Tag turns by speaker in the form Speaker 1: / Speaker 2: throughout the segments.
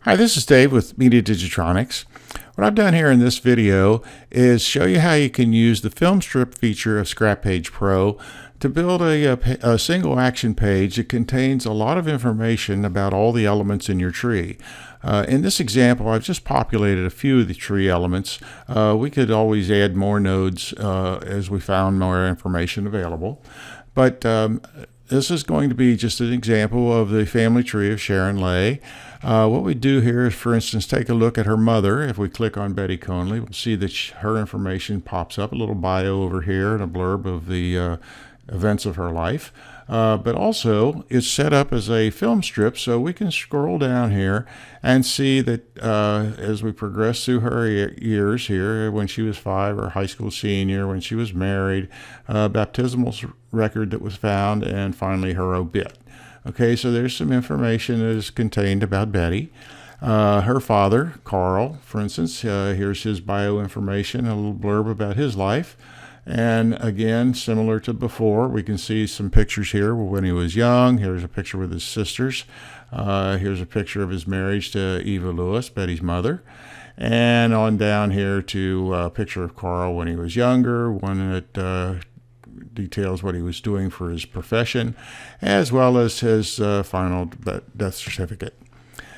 Speaker 1: Hi, this is Dave with Media Digitronics. What I've done here in this video is show you how you can use the film strip feature of ScrapPage Pro to build a single action page that contains a lot of information about all the elements in your tree. In this example, I've just populated a few of the tree elements. We could always add more nodes as we found more information available. But this is going to be just an example of the family tree of Sharon Lay. What we do here is, for instance, take a look at her mother. If we click on Betty Conley, we'll see that her information pops up, a little bio over here and a blurb of the events of her life. But also, it's set up as a film strip, so we can scroll down here and see that as we progress through her years here, when she was 5, her high school senior, when she was married, baptismal record that was found, and finally her obit. Okay, so there's some information that is contained about Betty. Her father, Carl, for instance, here's his bio information, a little blurb about his life. And again, similar to before, we can see some pictures here when he was young. Here's a picture with his sisters. Here's a picture of his marriage to Eva Lewis, Betty's mother. And on down here to a picture of Carl when he was younger, one that details what he was doing for his profession, as well as his final death certificate.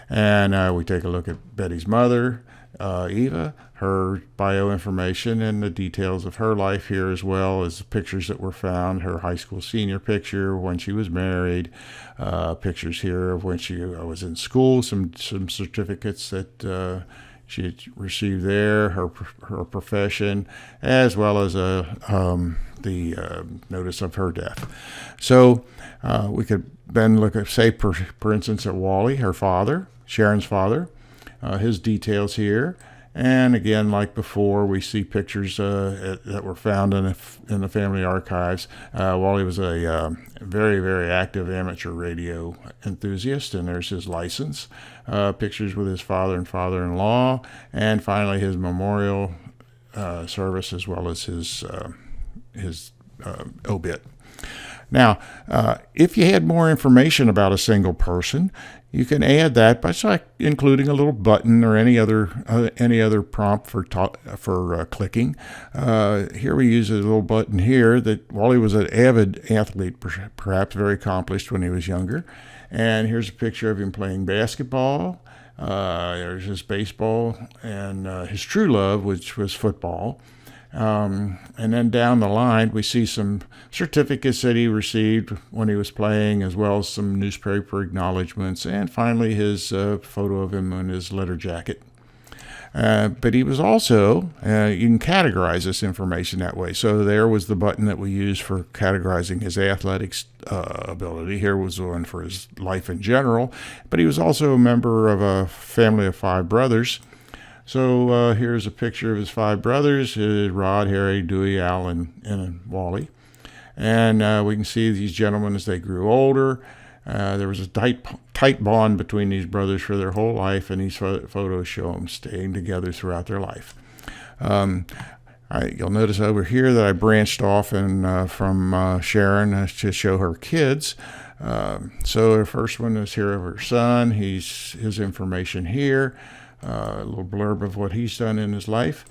Speaker 1: And we take a look at Betty's mother, Eva, her bio information and the details of her life here, as well as the pictures that were found, her high school senior picture, when she was married, pictures here of when she was in school, some certificates that she had received there, her profession, as well as the notice of her death. So we could then look at, say, for instance, at Wally, her father, Sharon's father, his details here. And again, like before, we see pictures that were found in the family archives. Wally was a very, very active amateur radio enthusiast, and there's his license. Pictures with his father and father-in-law, and finally his memorial service, as well as his obit. Now, if you had more information about a single person, you can add that by including a little button or any other prompt for clicking. Here we use a little button here that Wally was an avid athlete, perhaps very accomplished when he was younger. And here's a picture of him playing basketball. There's his baseball and his true love, which was football. And then down the line, we see some certificates that he received when he was playing, as well as some newspaper acknowledgments, and finally his photo of him in his letter jacket. But he was also, you can categorize this information that way. So there was the button that we used for categorizing his athletics ability. Here was the one for his life in general. But he was also a member of a family of 5 brothers. So here's a picture of his 5 brothers, Rod, Harry, Dewey, Alan, and Wally. And we can see these gentlemen as they grew older. There was a tight bond between these brothers for their whole life, and these photos show them staying together throughout their life. You'll notice over here that I branched off from Sharon to show her kids. So the first one is here of her son. His information here. A little blurb of what he's done in his life.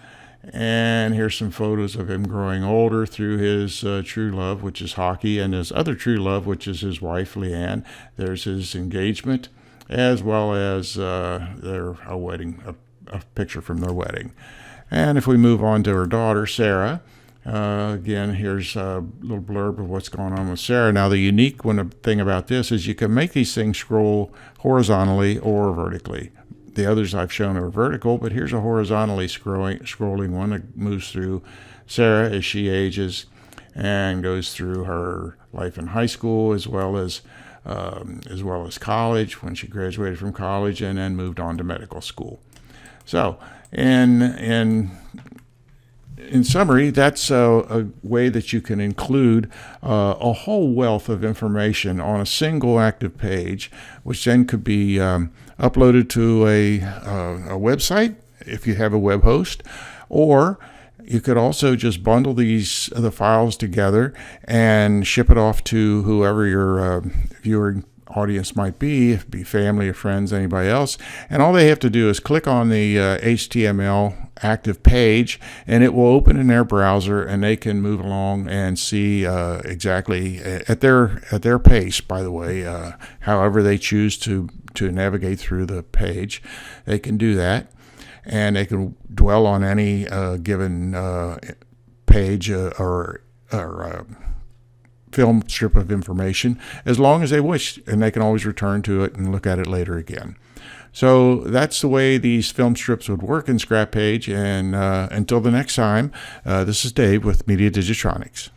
Speaker 1: And here's some photos of him growing older through his true love, which is hockey, and his other true love, which is his wife, Leanne. There's his engagement, as well as a picture from their wedding. And if we move on to her daughter, Sarah, again, here's a little blurb of what's going on with Sarah. Now, the unique thing about this is you can make these things scroll horizontally or vertically. The others I've shown are vertical, but here's a horizontally scrolling one that moves through Sarah as she ages and goes through her life in high school, as well as college, when she graduated from college and then moved on to medical school. So, in summary, that's a way that you can include a whole wealth of information on a single active page, which then could be uploaded to a website if you have a web host, or you could also just bundle the files together and ship it off to whoever you're viewing audience might be, if it be family or friends, anybody else. And all they have to do is click on the HTML active page, and it will open in their browser, and they can move along and see exactly at their pace, by the way, however they choose to navigate through the page. They can do that, and they can dwell on any given page or film strip of information as long as they wish, and they can always return to it and look at it later again. So that's the way these film strips would work in ScrapPage. And until the next time, this is Dave with Media Digitronics.